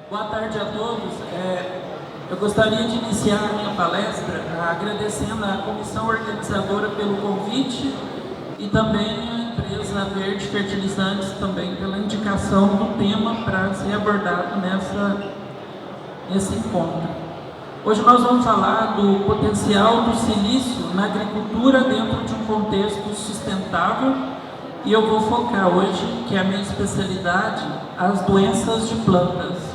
Boa tarde a todos. Eu gostaria de iniciar a minha palestra agradecendo à comissão organizadora pelo convite e também à empresa Verde Fertilizantes também pela indicação do tema para ser abordado nesse encontro. Hoje nós vamos falar do potencial do silício na agricultura dentro de um contexto sustentável e eu vou focar hoje, que é a minha especialidade, as doenças de plantas.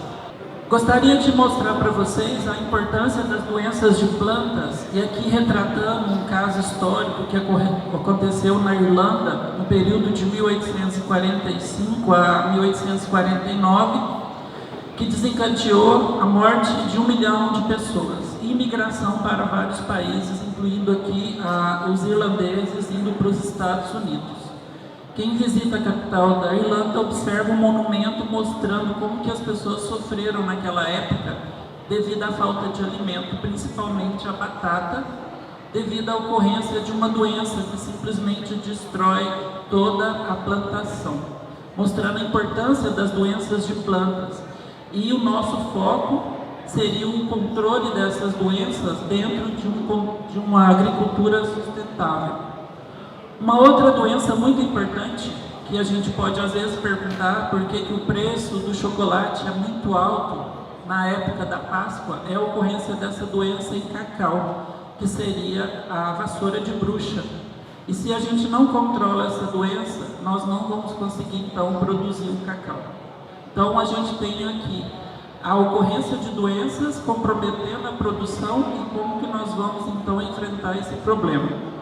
Gostaria de mostrar para vocês a importância das doenças de plantas e aqui retratando um caso histórico que aconteceu na Irlanda no período de 1845 a 1849, que desencadeou a morte de 1 milhão de pessoas e imigração para vários países, incluindo aqui os irlandeses indo para os Estados Unidos. Quem visita a capital da Irlanda observa um monumento mostrando como que as pessoas sofreram naquela época devido à falta de alimento, principalmente a batata, devido à ocorrência de uma doença que simplesmente destrói toda a plantação, mostrando a importância das doenças de plantas. E o nosso foco seria o controle dessas doenças dentro de uma agricultura sustentável. Uma outra doença muito importante, que a gente pode às vezes perguntar por que o preço do chocolate é muito alto na época da Páscoa, é a ocorrência dessa doença em cacau, que seria a vassoura de bruxa. E se a gente não controla essa doença, nós não vamos conseguir então produzir o cacau. Então a gente tem aqui a ocorrência de doenças comprometendo a produção e como que nós vamos então enfrentar esse problema.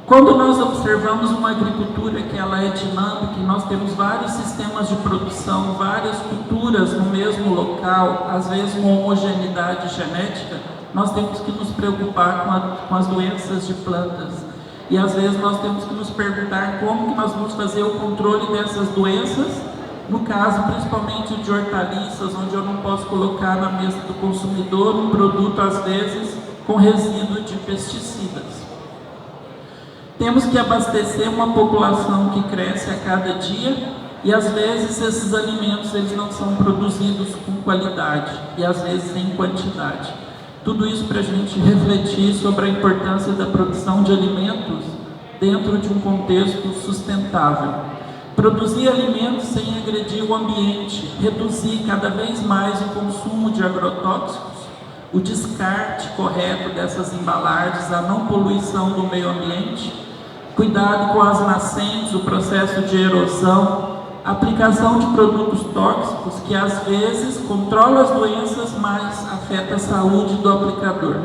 Quando nós observamos uma agricultura que ela é dinâmica, e nós temos vários sistemas de produção, várias culturas no mesmo local, às vezes uma homogeneidade genética, nós temos que nos preocupar com as doenças de plantas. E às vezes nós temos que nos perguntar como que nós vamos fazer o controle dessas doenças, no caso principalmente de hortaliças, onde eu não posso colocar na mesa do consumidor um produto às vezes com resíduo de pesticidas. Temos que abastecer uma população que cresce a cada dia e às vezes esses alimentos eles não são produzidos com qualidade e às vezes em quantidade. Tudo isso para a gente refletir sobre a importância da produção de alimentos dentro de um contexto sustentável. Produzir alimentos sem agredir o ambiente, reduzir cada vez mais o consumo de agrotóxicos, o descarte correto dessas embalagens, a não poluição do meio ambiente, cuidado com as nascentes, o processo de erosão, aplicação de produtos tóxicos que às vezes controlam as doenças, mas afeta a saúde do aplicador.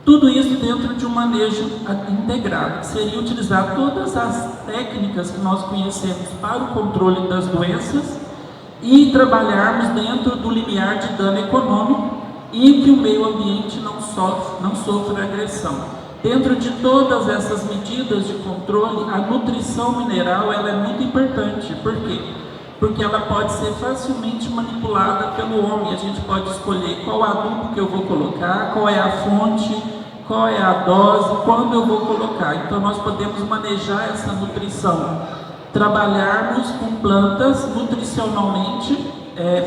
Tudo isso dentro de um manejo integrado, seria utilizar todas as técnicas que nós conhecemos para o controle das doenças e trabalharmos dentro do limiar de dano econômico e que o meio ambiente não sofra agressão. Dentro de todas essas medidas de controle, a nutrição mineral ela é muito importante. Por quê? Porque ela pode ser facilmente manipulada pelo homem. A gente pode escolher qual adubo que eu vou colocar, qual é a fonte, qual é a dose, quando eu vou colocar. Então nós podemos manejar essa nutrição, trabalharmos com plantas nutricionalmente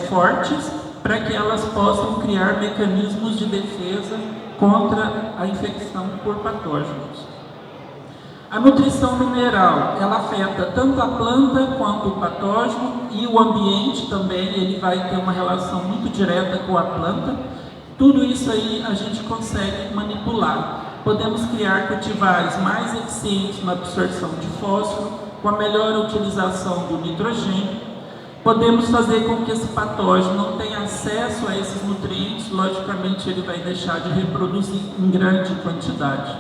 fortes para que elas possam criar mecanismos de defesa contra a infecção por patógenos. A nutrição mineral, ela afeta tanto a planta quanto o patógeno e o ambiente também, ele vai ter uma relação muito direta com a planta. Tudo isso aí a gente consegue manipular. Podemos criar cultivares mais eficientes na absorção de fósforo, com a melhor utilização do nitrogênio. Podemos fazer com que esse patógeno não tenha acesso a esses nutrientes, logicamente ele vai deixar de reproduzir em grande quantidade.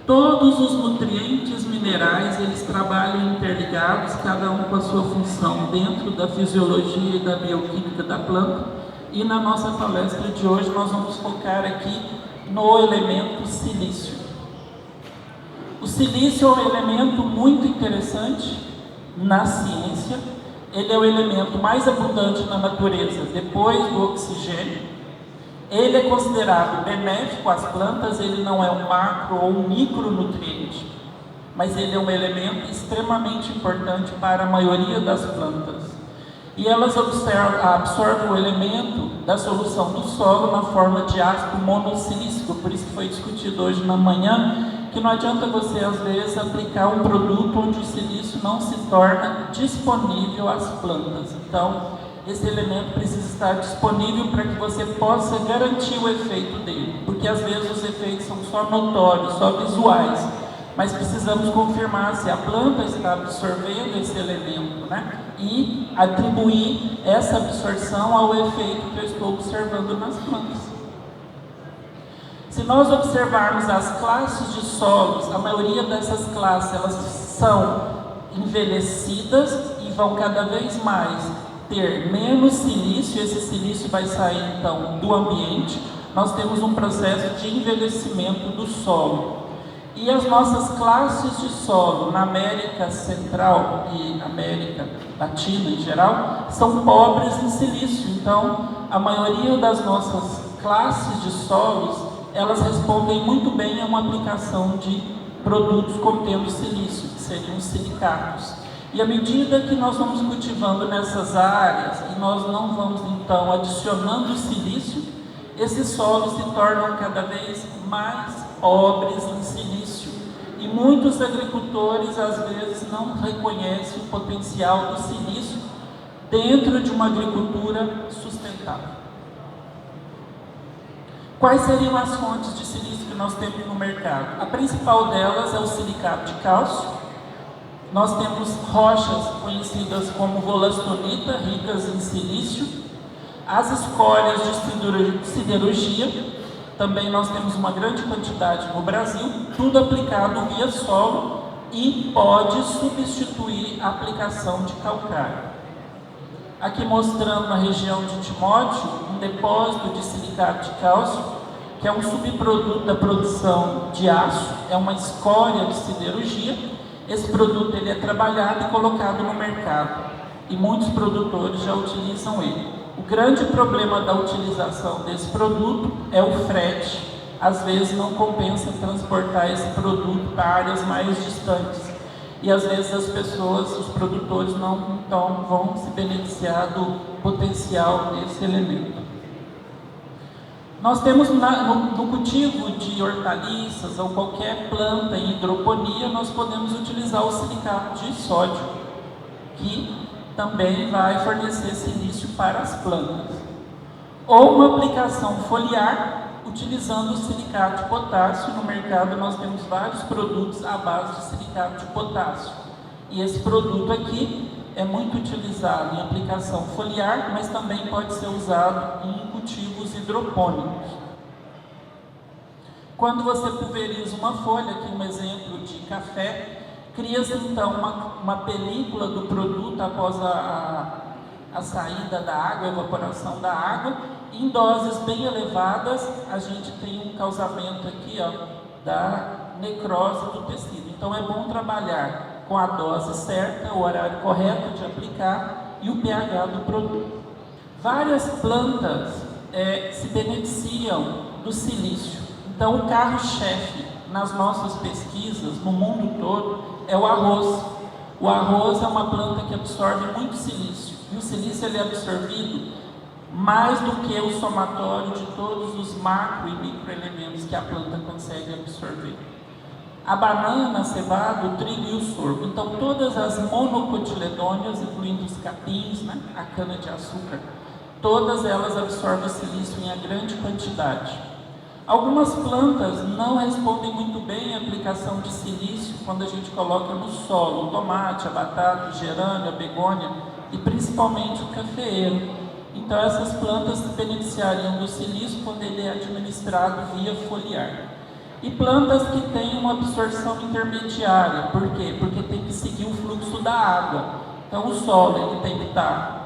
Todos os nutrientes minerais, eles trabalham interligados, cada um com a sua função dentro da fisiologia e da bioquímica da planta. E na nossa palestra de hoje nós vamos focar aqui no elemento silício. O silício é um elemento muito interessante na ciência, ele é o elemento mais abundante na natureza depois do oxigênio. Ele é considerado benéfico às plantas, ele não é um macro ou um micronutriente, mas ele é um elemento extremamente importante para a maioria das plantas. e elas absorvem o elemento da solução do solo na forma de ácido monossilícico. Por isso que foi discutido hoje na manhã que não adianta você às vezes aplicar um produto onde o silício não se torna disponível às plantas. Então esse elemento precisa estar disponível para que você possa garantir o efeito dele, porque às vezes os efeitos são só notórios, só visuais, mas precisamos confirmar se a planta está absorvendo esse elemento, né? E atribuir essa absorção ao efeito que eu estou observando nas plantas. Se nós observarmos as classes de solos, a maioria dessas classes elas são envelhecidas e vão cada vez mais ter menos silício. Esse silício vai sair então do ambiente. Nós temos um processo de envelhecimento do solo. E as nossas classes de solo na América Central e América Latina em geral são pobres em silício. Então, a maioria das nossas classes de solos, elas respondem muito bem a uma aplicação de produtos contendo silício, que seriam os silicatos. E à medida que nós vamos cultivando nessas áreas e nós não vamos então adicionando silício, esses solos se tornam cada vez mais pobres em silício. E muitos agricultores às vezes não reconhecem o potencial do silício dentro de uma agricultura sustentável. Quais seriam as fontes de silício que nós temos no mercado? A principal delas é o silicato de cálcio. Nós temos rochas conhecidas como wollastonita, ricas em silício. As escórias de siderurgia, também nós temos uma grande quantidade no Brasil, tudo aplicado via solo e pode substituir a aplicação de calcário. Aqui mostrando na região de Timóteo, um depósito de silicato de cálcio, que é um subproduto da produção de aço, é uma escória de siderurgia. Esse produto ele é trabalhado e colocado no mercado, e muitos produtores já utilizam ele. O grande problema da utilização desse produto é o frete. Às vezes não compensa transportar esse produto para áreas mais distantes. E às vezes as pessoas, os produtores não então vão se beneficiar do potencial desse elemento. Nós temos no cultivo de hortaliças ou qualquer planta em hidroponia, nós podemos utilizar o silicato de sódio, que também vai fornecer silício para as plantas. Ou uma aplicação foliar, utilizando o silicato de potássio. No mercado nós temos vários produtos à base de silicato de potássio. E esse produto aqui é muito utilizado em aplicação foliar, mas também pode ser usado em cultivos hidropônicos. Quando você pulveriza uma folha, aqui um exemplo de café, cria-se então uma película do produto após a saída da água, a evaporação da água. Em doses bem elevadas, a gente tem um causamento aqui da necrose do tecido. Então é bom trabalhar com a dose certa, o horário correto de aplicar e o pH do produto. Várias plantas se beneficiam do silício. Então o carro-chefe nas nossas pesquisas no mundo todo é o arroz. O arroz é uma planta que absorve muito silício, e o silício ele é absorvido mais do que o somatório de todos os macro e microelementos que a planta consegue absorver. A banana, a cevada, o trigo e o sorgo. Então todas as monocotiledôneas, incluindo os capins, né, a cana-de-açúcar, todas elas absorvem silício em grande quantidade. Algumas plantas não respondem muito bem à aplicação de silício quando a gente coloca no solo, o tomate, a batata, o gerânio, a begônia e principalmente o cafeeiro. Então essas plantas se beneficiariam do silício quando ele é administrado via foliar. E plantas que têm uma absorção intermediária, por quê? Porque tem que seguir o fluxo da água. Então o solo ele tem que estar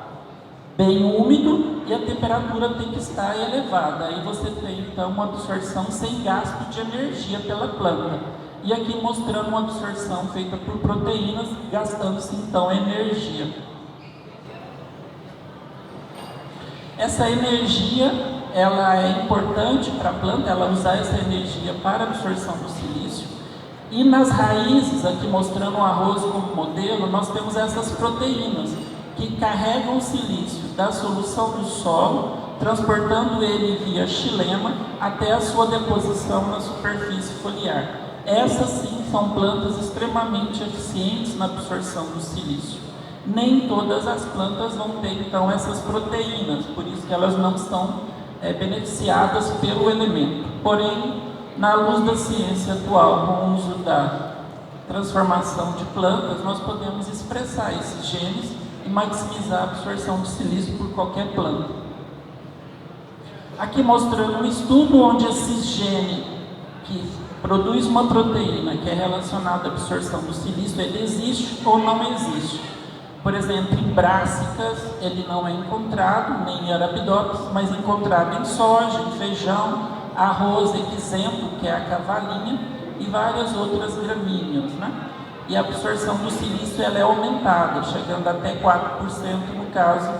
bem úmido e a temperatura tem que estar elevada. Aí você tem então uma absorção sem gasto de energia pela planta. E aqui mostrando uma absorção feita por proteínas, gastando-se então energia. Essa energia, ela é importante para a planta, ela usar essa energia para a absorção do silício. E nas raízes, aqui mostrando o arroz como modelo, nós temos essas proteínas, que carregam o silício da solução do solo, transportando ele via xilema até a sua deposição na superfície foliar. Essas sim são plantas extremamente eficientes na absorção do silício. Nem todas as plantas vão ter então essas proteínas, por isso que elas não são beneficiadas pelo elemento. Porém, na luz da ciência atual, com o uso da transformação de plantas, nós podemos expressar esses genes e maximizar a absorção de silício por qualquer planta. Aqui mostrando um estudo onde esse gene que produz uma proteína que é relacionada à absorção do silício, ele existe ou não existe. Por exemplo, em brássicas ele não é encontrado, nem em Arabidopsis, mas encontrado em soja, em feijão, arroz, exemplo, que é a cavalinha, e várias outras gramíneas, né? E a absorção do silício ela é aumentada, chegando até 4% no caso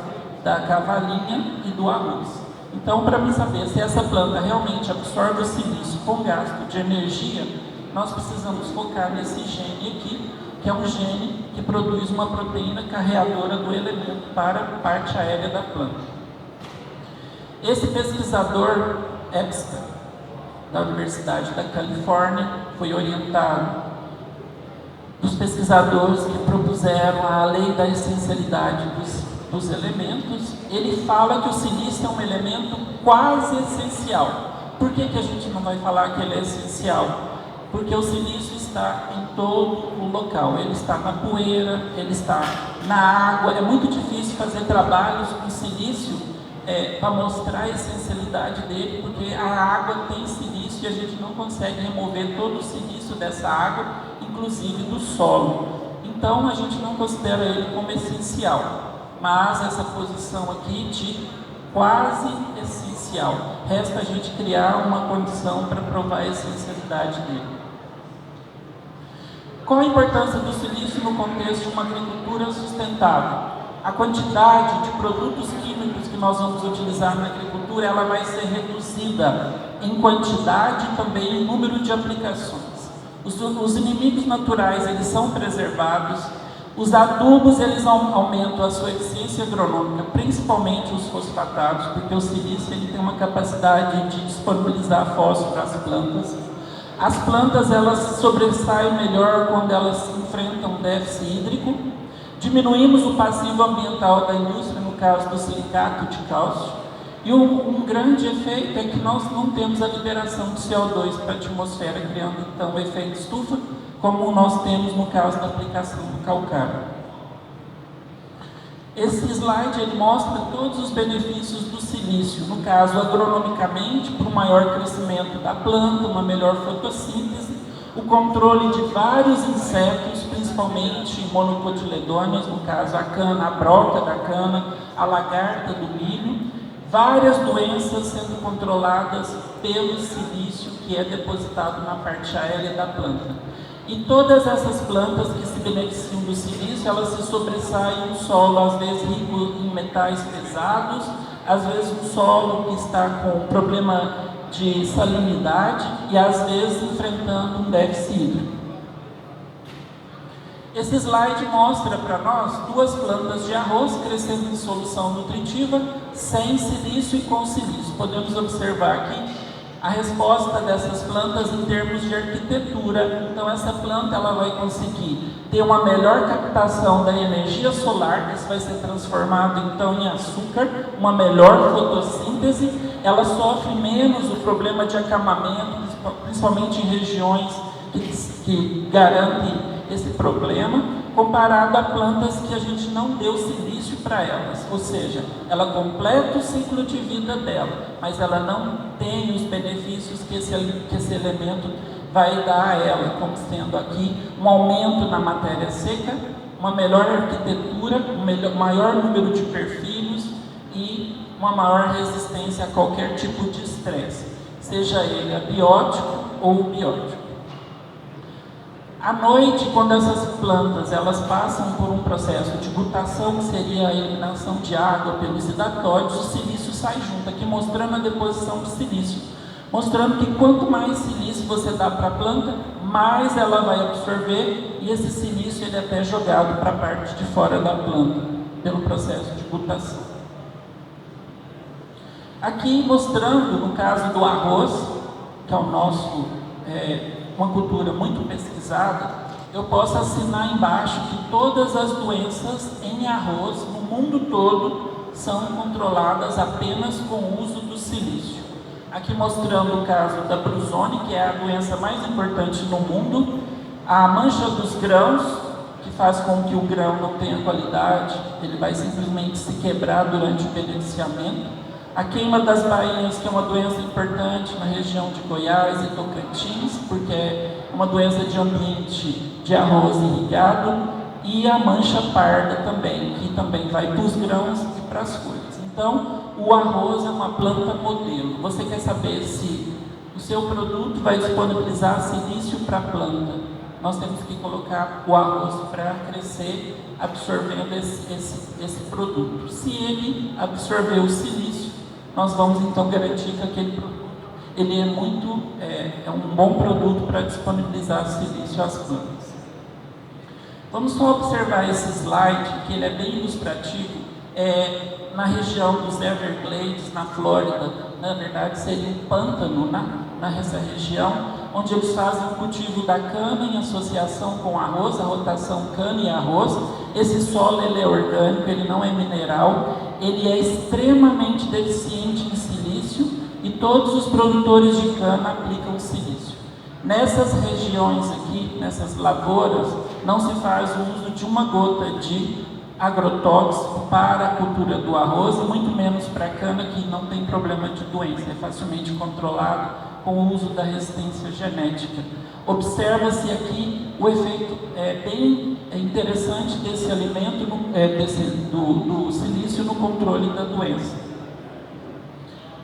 da cavalinha e do arroz. Então, para mim saber se essa planta realmente absorve o silício com gasto de energia, nós precisamos focar nesse gene aqui, que é um gene que produz uma proteína carreadora do elemento para a parte aérea da planta. Esse pesquisador Epstein, da Universidade da Califórnia, foi orientado dos pesquisadores que propuseram a lei da essencialidade dos elementos. Ele fala que o silício é um elemento quase essencial. Por que a gente não vai falar que ele é essencial? Porque o silício está em todo o local. Ele está na poeira, ele está na água. É muito difícil fazer trabalhos com silício para mostrar a essencialidade dele, porque a água tem silício e a gente não consegue remover todo o silício dessa água, inclusive do solo. Então a gente não considera ele como essencial, mas essa posição aqui de quase essencial. Resta a gente criar uma condição para provar a essencialidade dele. Qual a importância do silício no contexto de uma agricultura sustentável? A quantidade de produtos químicos que nós vamos utilizar na agricultura, ela vai ser reduzida em quantidade e também em número de aplicações. Os inimigos naturais, eles são preservados. Os adubos, eles aumentam a sua eficiência agronômica, principalmente os fosfatados, porque o silício ele tem uma capacidade de disponibilizar fósforo às plantas. As plantas, elas sobressaem melhor quando elas enfrentam déficit hídrico. Diminuímos o passivo ambiental da indústria, no caso do silicato de cálcio. E um grande efeito é que nós não temos a liberação de CO2 para a atmosfera, criando então o efeito estufa, como nós temos no caso da aplicação do calcário. Esse slide ele mostra todos os benefícios do silício, no caso agronomicamente, para o maior crescimento da planta, uma melhor fotossíntese, o controle de vários insetos, principalmente monocotiledôneos, no caso a cana, a broca da cana, a lagarta do milho, várias doenças sendo controladas pelo silício que é depositado na parte aérea da planta. E todas essas plantas que se beneficiam do silício, elas se sobressaem em um solo, às vezes rico em metais pesados, às vezes um solo que está com problema de salinidade e às vezes enfrentando um déficit hídrico. Esse slide mostra para nós duas plantas de arroz crescendo em solução nutritiva, sem silício e com silício. Podemos observar aqui a resposta dessas plantas em termos de arquitetura. Então essa planta ela vai conseguir ter uma melhor captação da energia solar, isso vai ser transformado então em açúcar, uma melhor fotossíntese, ela sofre menos o problema de acamamento, principalmente em regiões que garantem esse problema, comparado a plantas que a gente não deu silício para elas, ou seja, ela completa o ciclo de vida dela, mas ela não tem os benefícios que esse elemento vai dar a ela, como sendo aqui um aumento na matéria seca, uma melhor arquitetura, maior número de perfilhos e uma maior resistência a qualquer tipo de estresse, seja ele abiótico ou biótico. À noite, quando essas plantas elas passam por um processo de gutação, que seria a eliminação de água pelos hidatóides, o silício sai junto, aqui mostrando a deposição de silício, mostrando que quanto mais silício você dá para a planta, mais ela vai absorver, e esse silício ele é até jogado para a parte de fora da planta, pelo processo de butação. Aqui mostrando, no caso do arroz, que é uma cultura muito pesquisada, eu posso assinar embaixo que todas as doenças em arroz no mundo todo são controladas apenas com o uso do silício. Aqui mostrando o caso da brusone, que é a doença mais importante no mundo, a mancha dos grãos, que faz com que o grão não tenha qualidade, ele vai simplesmente se quebrar durante o beneficiamento. A queima das bainhas, que é uma doença importante na região de Goiás e Tocantins, porque é uma doença de ambiente de arroz irrigado, e a mancha parda também, que também vai para os grãos e para as folhas. Então, o arroz é uma planta modelo. Você quer saber se o seu produto vai disponibilizar silício para a planta? Nós temos que colocar o arroz para crescer, absorvendo esse produto. Se ele absorver o silício, nós vamos então garantir que aquele produto ele é um bom produto para disponibilizar silício às plantas. Vamos só observar esse slide, que ele é bem ilustrativo. Na região dos Everglades, na Flórida, na verdade seria um pântano nessa região, onde eles fazem o cultivo da cana em associação com arroz, a rotação cana e arroz. Esse solo ele é orgânico, ele não é mineral, ele é extremamente deficiente em silício e todos os produtores de cana aplicam silício. Nessas regiões aqui, nessas lavouras, não se faz o uso de uma gota de agrotóxico para a cultura do arroz e muito menos para a cana, que não tem problema de doença, é facilmente controlado com o uso da resistência genética. Observa-se aqui o efeito bem interessante desse alimento, do silício no controle da doença.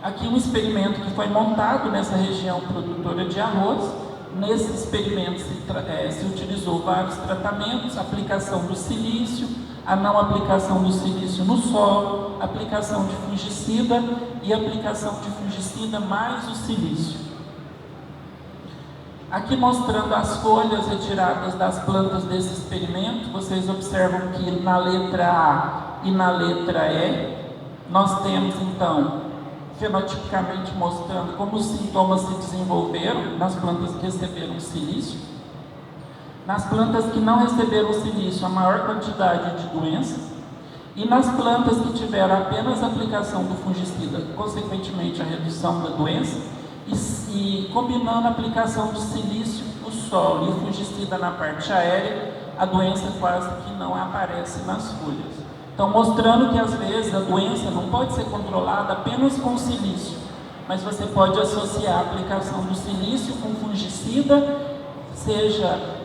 Aqui um experimento que foi montado nessa região produtora de arroz. Nesse experimento se utilizou vários tratamentos, aplicação do silício, a não aplicação do silício no solo, aplicação de fungicida e aplicação de fungicida mais o silício. Aqui mostrando as folhas retiradas das plantas desse experimento, vocês observam que na letra A e na letra E, nós temos então, fenotipicamente mostrando como os sintomas se desenvolveram nas plantas que receberam silício. Nas plantas que não receberam silício, a maior quantidade de doenças. E nas plantas que tiveram apenas a aplicação do fungicida, consequentemente a redução da doença, e combinando a aplicação do silício no solo e o fungicida na parte aérea, a doença quase que não aparece nas folhas. Então, mostrando que às vezes a doença não pode ser controlada apenas com silício, mas você pode associar a aplicação do silício com fungicida, seja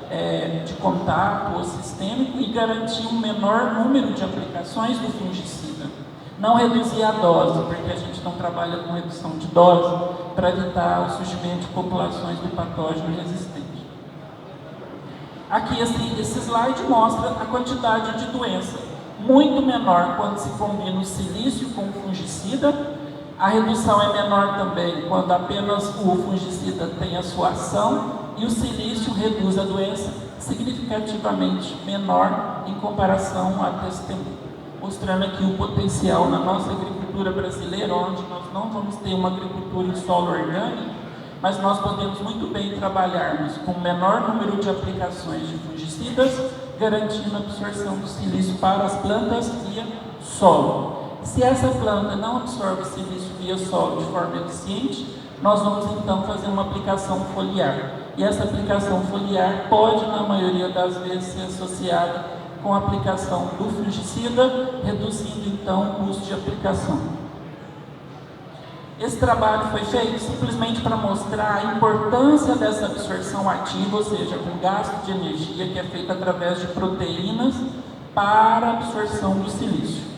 de contato ou sistêmico, e garantir um menor número de aplicações do fungicida. Não reduzir a dose, porque a gente não trabalha com redução de dose para evitar o surgimento de populações do patógeno resistente. Aqui esse slide mostra a quantidade de doença, muito menor quando se combina o silício com o fungicida. A redução é menor também quando apenas o fungicida tem a sua ação, e o silício reduz a doença significativamente menor em comparação à testemunha, mostrando aqui o potencial na nossa agricultura brasileira, onde nós não vamos ter uma agricultura em solo orgânico, mas nós podemos muito bem trabalharmos com o menor número de aplicações de fungicidas, garantindo a absorção do silício para as plantas via solo. Se essa planta não absorve o silício via solo de forma eficiente, nós vamos então fazer uma aplicação foliar. E essa aplicação foliar pode, na maioria das vezes, ser associada com a aplicação do fungicida, reduzindo então o custo de aplicação. Esse trabalho foi feito simplesmente para mostrar a importância dessa absorção ativa, ou seja, com gasto de energia que é feito através de proteínas para a absorção do silício.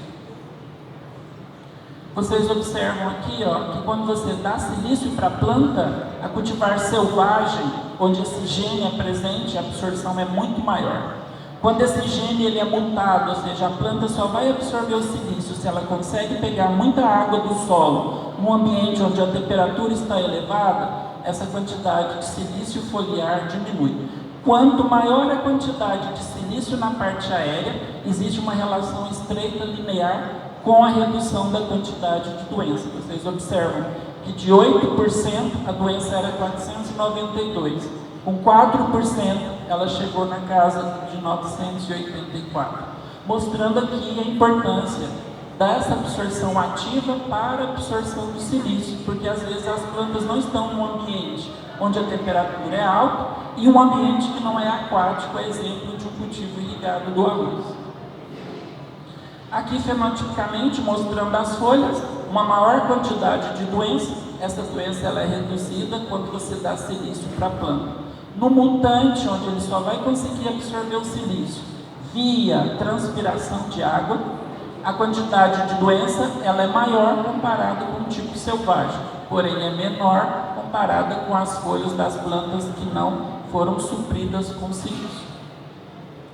Vocês observam aqui que quando você dá silício para a planta, a cultivar selvagem, onde esse gene é presente, a absorção é muito maior. Quando esse gene ele é mutado, ou seja, a planta só vai absorver o silício se ela consegue pegar muita água do solo, num ambiente onde a temperatura está elevada, essa quantidade de silício foliar diminui. Quanto maior a quantidade de silício silício na parte aérea, existe uma relação estreita linear com a redução da quantidade de doença. Vocês observam que de 8% a doença era 492, com 4% ela chegou na casa de 984, mostrando aqui a importância dessa absorção ativa para a absorção do silício, porque às vezes as plantas não estão num ambiente onde a temperatura é alta e um ambiente que não é aquático, é exemplo de um cultivo irrigado do arroz. Aqui fenotipicamente mostrando as folhas, uma maior quantidade de doença. Essa doença ela é reduzida quando você dá silício para a planta. No mutante, onde ele só vai conseguir absorver o silício via transpiração de água, a quantidade de doença ela é maior comparada com o tipo selvagem, porém é menor comparada com as folhas das plantas que não foram supridas com silício.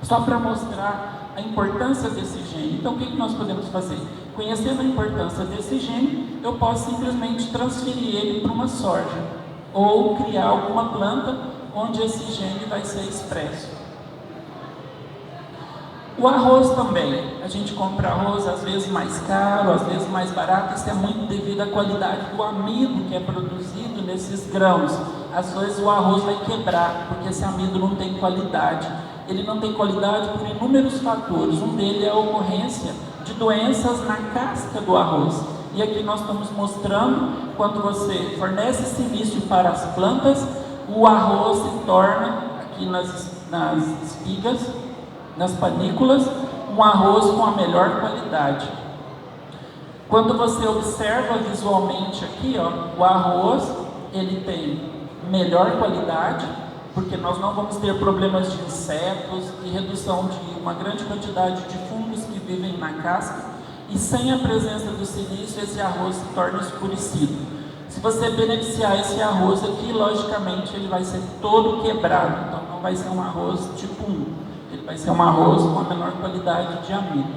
Só para mostrar a importância desse gene. Então, o que nós podemos fazer? Conhecendo a importância desse gene, eu posso simplesmente transferir ele para uma soja ou criar alguma planta onde esse gene vai ser expresso. O arroz também. A gente compra arroz às vezes mais caro, às vezes mais barato. Isso é muito devido à qualidade do amido que é produzido nesses grãos. Às vezes o arroz vai quebrar, porque esse amido não tem qualidade. Ele não tem qualidade por inúmeros fatores. Um deles é a ocorrência de doenças na casca do arroz. E aqui nós estamos mostrando, quando você fornece silício para as plantas, o arroz se torna, aqui nas espigas, nas panículas, um arroz com a melhor qualidade. Quando você observa visualmente aqui, ó, o arroz, ele tem melhor qualidade, porque nós não vamos ter problemas de insetos e redução de uma grande quantidade de fungos que vivem na casca, e sem a presença do silício, esse arroz se torna escurecido. Se você beneficiar esse arroz aqui, logicamente ele vai ser todo quebrado, então não vai ser um arroz tipo 1, ele vai ser um arroz com a menor qualidade de amido,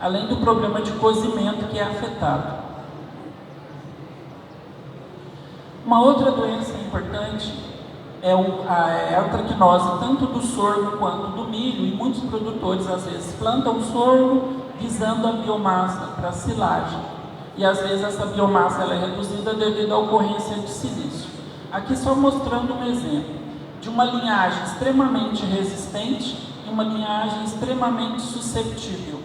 além do problema de cozimento que é afetado. Uma outra doença importante é a antracnose, tanto do sorgo quanto do milho, e muitos produtores às vezes plantam sorgo visando a biomassa para silagem, e às vezes essa biomassa ela é reduzida devido à ocorrência de silício. Aqui só mostrando um exemplo de uma linhagem extremamente resistente e uma linhagem extremamente susceptível.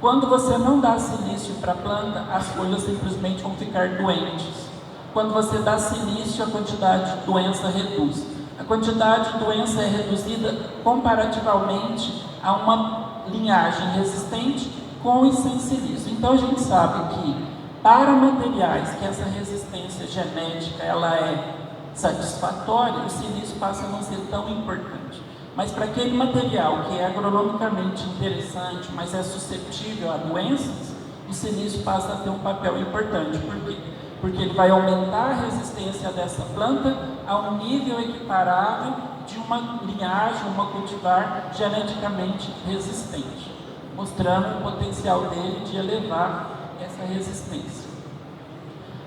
Quando você não dá silício para a planta, as folhas simplesmente vão ficar doentes. Quando você dá silício, a quantidade de doença reduz. A quantidade de doença é reduzida comparativamente a uma linhagem resistente com e sem silício. Então a gente sabe que para materiais que essa resistência genética ela é satisfatória, o silício passa a não ser tão importante. Mas para aquele material que é agronomicamente interessante, mas é suscetível a doenças, o silício passa a ter um papel importante. Por quê? Porque ele vai aumentar a resistência dessa planta a um nível equiparável de uma linhagem, uma cultivar geneticamente resistente, mostrando o potencial dele de elevar essa resistência.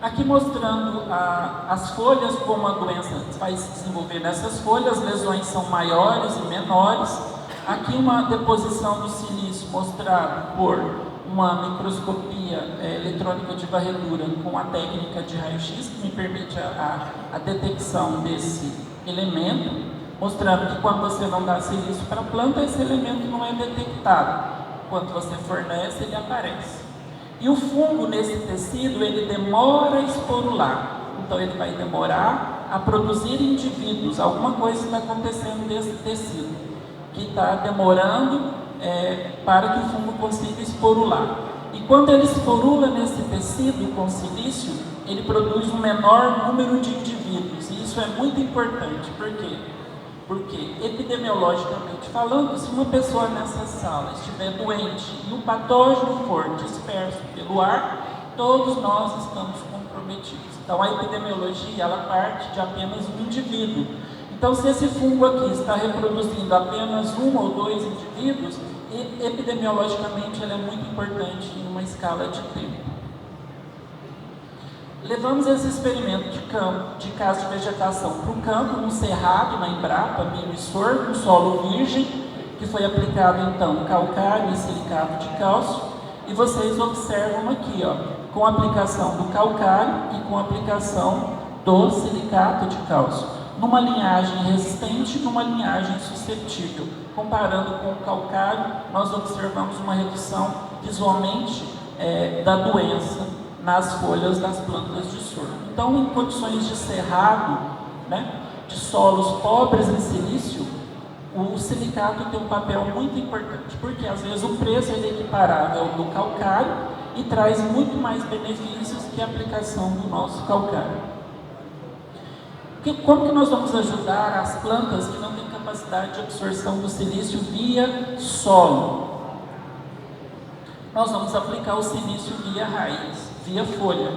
Aqui mostrando as folhas, como a doença vai se desenvolver nessas folhas, lesões são maiores e menores. Aqui uma deposição do silício mostrado por uma microscopia eletrônica de varredura com a técnica de raio-x, que me permite a detecção desse elemento, mostrando que quando você não dá silício para a planta, esse elemento não é detectado. Quando você fornece, ele aparece. E o fungo nesse tecido, ele demora a esporular. Então ele vai demorar a produzir indivíduos. Alguma coisa está acontecendo nesse tecido, que está demorando para que o fungo consiga esporular. E quando ele esporula nesse tecido com silício, ele produz um menor número de indivíduos. E isso é muito importante. Por quê? Porque, epidemiologicamente falando, se uma pessoa nessa sala estiver doente e o patógeno for disperso pelo ar, todos nós estamos comprometidos. Então, a epidemiologia, ela parte de apenas um indivíduo. Então, se esse fungo aqui está reproduzindo apenas um ou dois indivíduos, epidemiologicamente ele é muito importante em uma escala de tempo. Levamos esse experimento de campo, de caso de vegetação, para o campo, num cerrado, na Embrapa, milho e sorgo, um solo virgem, que que foi aplicado então calcário e silicato de cálcio, e vocês observam aqui, ó, com a aplicação do calcário e com a aplicação do silicato de cálcio, numa linhagem resistente e numa linhagem suscetível. Comparando com o calcário, nós observamos uma redução visualmente da doença nas folhas das plantas de sorgo. Então, em condições de cerrado, né, de solos pobres em silício, o silicato tem um papel muito importante, porque às vezes o preço é equiparável do calcário e traz muito mais benefícios que a aplicação do nosso calcário. Como que nós vamos ajudar as plantas que não têm capacidade de absorção do silício via solo? Nós vamos aplicar o silício via raiz, via folha.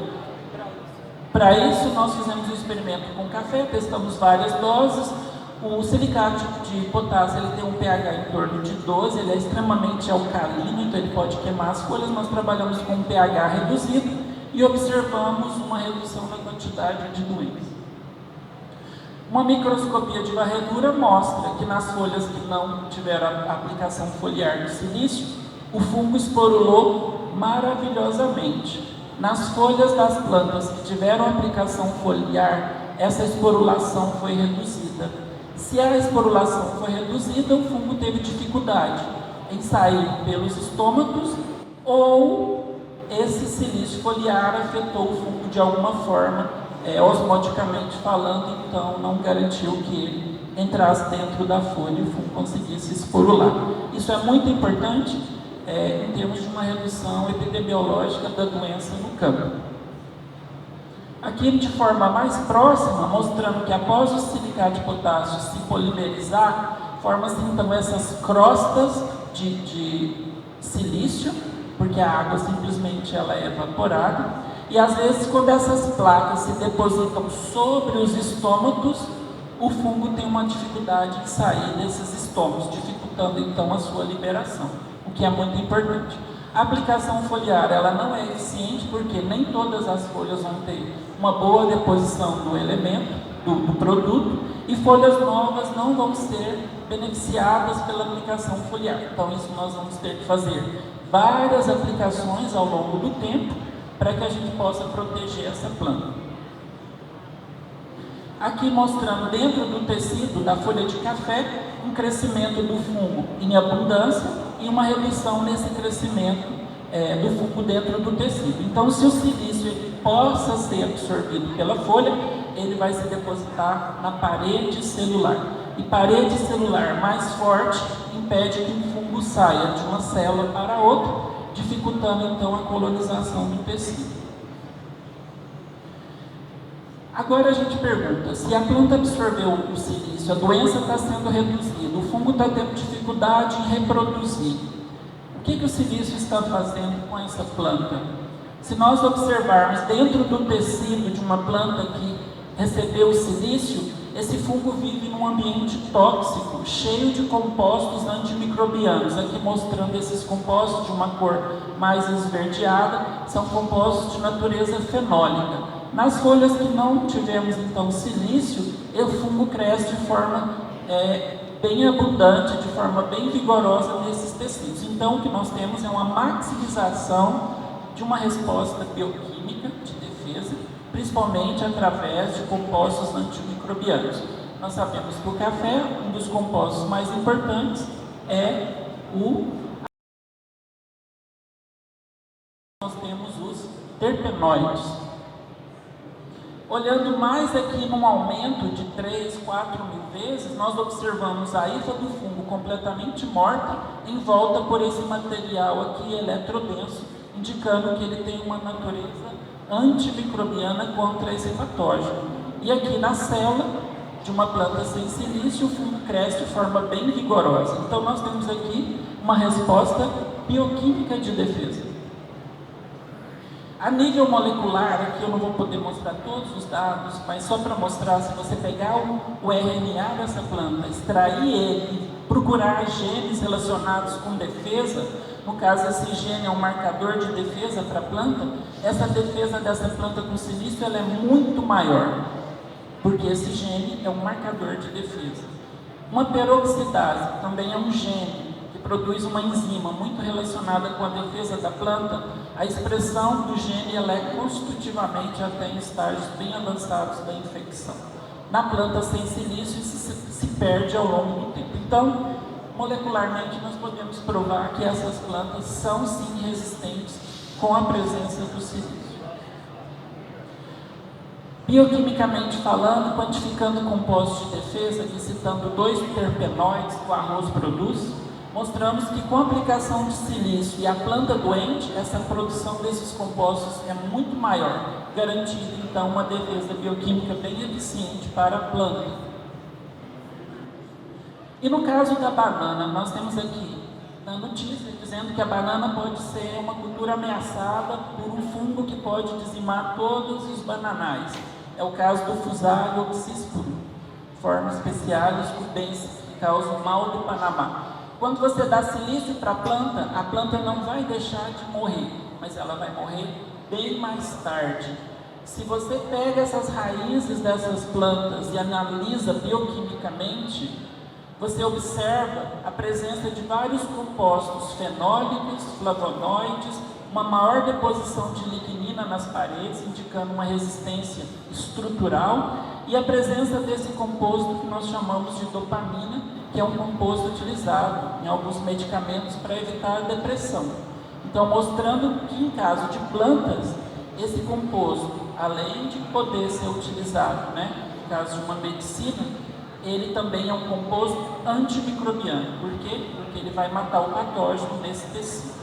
Para isso, nós fizemos um experimento com café, testamos várias doses. O silicato de potássio ele tem um pH em torno de 12, ele é extremamente alcalino, então ele pode queimar as folhas. Nós trabalhamos com um pH reduzido e observamos uma redução na quantidade de doenças. Uma microscopia de varredura mostra que nas folhas que não tiveram a aplicação foliar do silício, o fungo esporulou maravilhosamente. Nas folhas das plantas que tiveram aplicação foliar, essa esporulação foi reduzida. Se a esporulação foi reduzida, o fungo teve dificuldade em sair pelos estômatos, ou esse silício foliar afetou o fungo de alguma forma, osmoticamente falando, então não garantiu que ele entrasse dentro da folha e o fungo conseguisse esporular. Isso é muito importante em termos de uma redução epidemiológica da doença no campo. Aqui de forma mais próxima, mostrando que após o silicato de potássio se polimerizar, forma-se então essas crostas de silício, porque a água simplesmente ela é evaporada, e às vezes quando essas placas se depositam sobre os estômatos, o fungo tem uma dificuldade em sair desses estômatos, dificultando então a sua liberação, o que é muito importante. A aplicação foliar ela não é eficiente porque nem todas as folhas vão ter uma boa deposição do elemento, do produto, e folhas novas não vão ser beneficiadas pela aplicação foliar. Então isso nós vamos ter que fazer várias aplicações ao longo do tempo para que a gente possa proteger essa planta. Aqui mostrando dentro do tecido da folha de café um crescimento do fungo em abundância e uma redução nesse crescimento do fungo dentro do tecido. Então, se o silício ele possa ser absorvido pela folha, ele vai se depositar na parede celular. E parede celular mais forte impede que o fungo saia de uma célula para outra, dificultando então a colonização do tecido. Agora a gente pergunta, se a planta absorveu o silício, a doença está sendo reduzida, o fungo está tendo dificuldade em reproduzir. O que o silício está fazendo com essa planta? Se nós observarmos dentro do tecido de uma planta que recebeu o silício, esse fungo vive num ambiente tóxico, cheio de compostos antimicrobianos. Aqui mostrando esses compostos de uma cor mais esverdeada, são compostos de natureza fenólica. Nas folhas que não tivemos então silício, o fungo cresce de forma bem abundante, de forma bem vigorosa nesses tecidos. Então o que nós temos é uma maximização de uma resposta bioquímica de defesa, principalmente através de compostos antimicrobianos. Nós sabemos que o café, um dos compostos mais importantes, é nós temos os terpenoides. Olhando mais aqui num aumento de 3, 4 mil vezes, nós observamos a hifa do fungo completamente morta, envolta por esse material aqui eletrodenso, indicando que ele tem uma natureza antimicrobiana contra esse patógeno. E aqui na célula de uma planta sem silício, o fungo cresce de forma bem vigorosa. Então nós temos aqui uma resposta bioquímica de defesa. A nível molecular, aqui eu não vou poder mostrar todos os dados, mas só para mostrar, se você pegar o RNA dessa planta, extrair ele e procurar genes relacionados com defesa, no caso esse gene é um marcador de defesa para a planta, essa defesa dessa planta com silício ela é muito maior, porque esse gene é um marcador de defesa. Uma peroxidase também é um gene que produz uma enzima muito relacionada com a defesa da planta. A expressão do gene ela é constitutivamente até em estágios bem avançados da infecção. Na planta sem silício, isso se perde ao longo do tempo. Então, molecularmente, nós podemos provar que essas plantas são sim resistentes com a presença do silício. Bioquimicamente falando, quantificando compostos de defesa, aqui citando 2 terpenoides que o arroz produz, mostramos que com a aplicação de silício e a planta doente, essa produção desses compostos é muito maior, garantindo então uma defesa bioquímica bem eficiente para a planta. E no caso da banana, nós temos aqui na notícia dizendo que a banana pode ser uma cultura ameaçada por um fungo que pode dizimar todos os bananais. É o caso do Fusarium oxysporum, forma especialis rubensis, que causa o mal do Panamá. Quando você dá silício para a planta não vai deixar de morrer, mas ela vai morrer bem mais tarde. Se você pega essas raízes dessas plantas e analisa bioquimicamente, você observa a presença de vários compostos fenólicos, flavonoides, uma maior deposição de lignina nas paredes, indicando uma resistência estrutural, e a presença desse composto que nós chamamos de dopamina, que é um composto utilizado em alguns medicamentos para evitar a depressão. Então, mostrando que em caso de plantas, esse composto, além de poder ser utilizado, no caso de uma medicina, ele também é um composto antimicrobiano. Por quê? Porque ele vai matar o patógeno nesse tecido.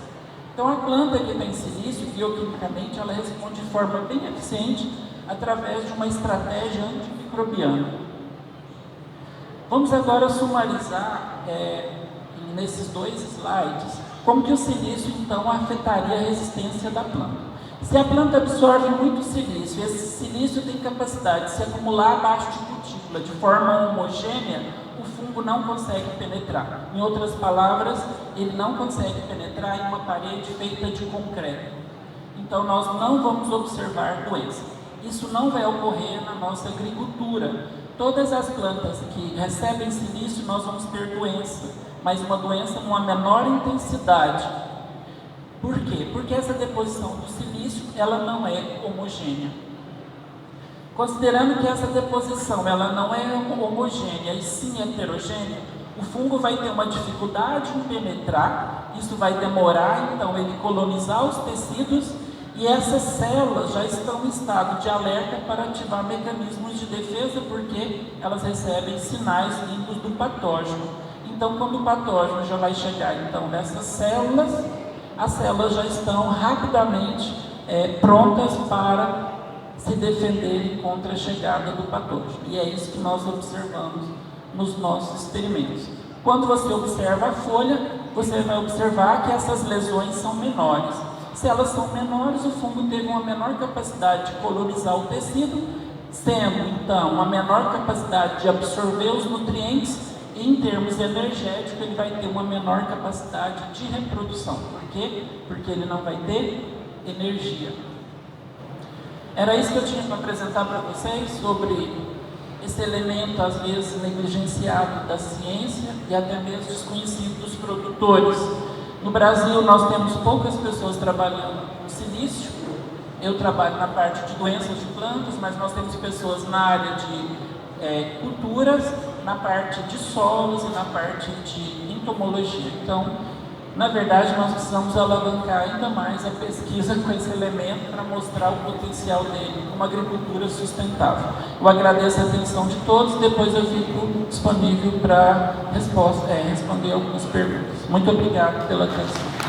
Então, a planta que tem silício, bioquimicamente, ela responde de forma bem eficiente através de uma estratégia antimicrobiana. Vamos agora sumarizar, nesses 2 slides, como que o silício, então, afetaria a resistência da planta. Se a planta absorve muito silício, esse silício tem capacidade de se acumular abaixo de cutícula de forma homogênea, o fungo não consegue penetrar. Em outras palavras, ele não consegue penetrar em uma parede feita de concreto. Então, nós não vamos observar doença. Isso não vai ocorrer na nossa agricultura. Todas as plantas que recebem silício, nós vamos ter doença, mas uma doença numa menor intensidade. Por quê? Porque essa deposição do silício, ela não é homogênea. Considerando que essa deposição, ela não é homogênea e sim heterogênea, o fungo vai ter uma dificuldade em penetrar, isso vai demorar, então, ele colonizar os tecidos, e essas células já estão em estado de alerta para ativar mecanismos de defesa, porque elas recebem sinais vindos do patógeno. Então, quando o patógeno já vai chegar então, nessas células, as células já estão rapidamente prontas para se defenderem contra a chegada do patógeno. E é isso que nós observamos nos nossos experimentos. Quando você observa a folha, você vai observar que essas lesões são menores. Se elas são menores, o fungo teve uma menor capacidade de colonizar o tecido, sendo então uma menor capacidade de absorver os nutrientes, e em termos energéticos ele vai ter uma menor capacidade de reprodução. Por quê? Porque ele não vai ter energia. Era isso que eu tinha para apresentar para vocês sobre esse elemento às vezes negligenciado da ciência e até mesmo desconhecido dos produtores. No Brasil, nós temos poucas pessoas trabalhando com silício. Eu trabalho na parte de doenças de plantas, mas nós temos pessoas na área de culturas, na parte de solos e na parte de entomologia. Então, na verdade, nós precisamos alavancar ainda mais a pesquisa com esse elemento para mostrar o potencial dele como agricultura sustentável. Eu agradeço a atenção de todos, depois eu fico disponível para responder algumas perguntas. Muito obrigado pela atenção.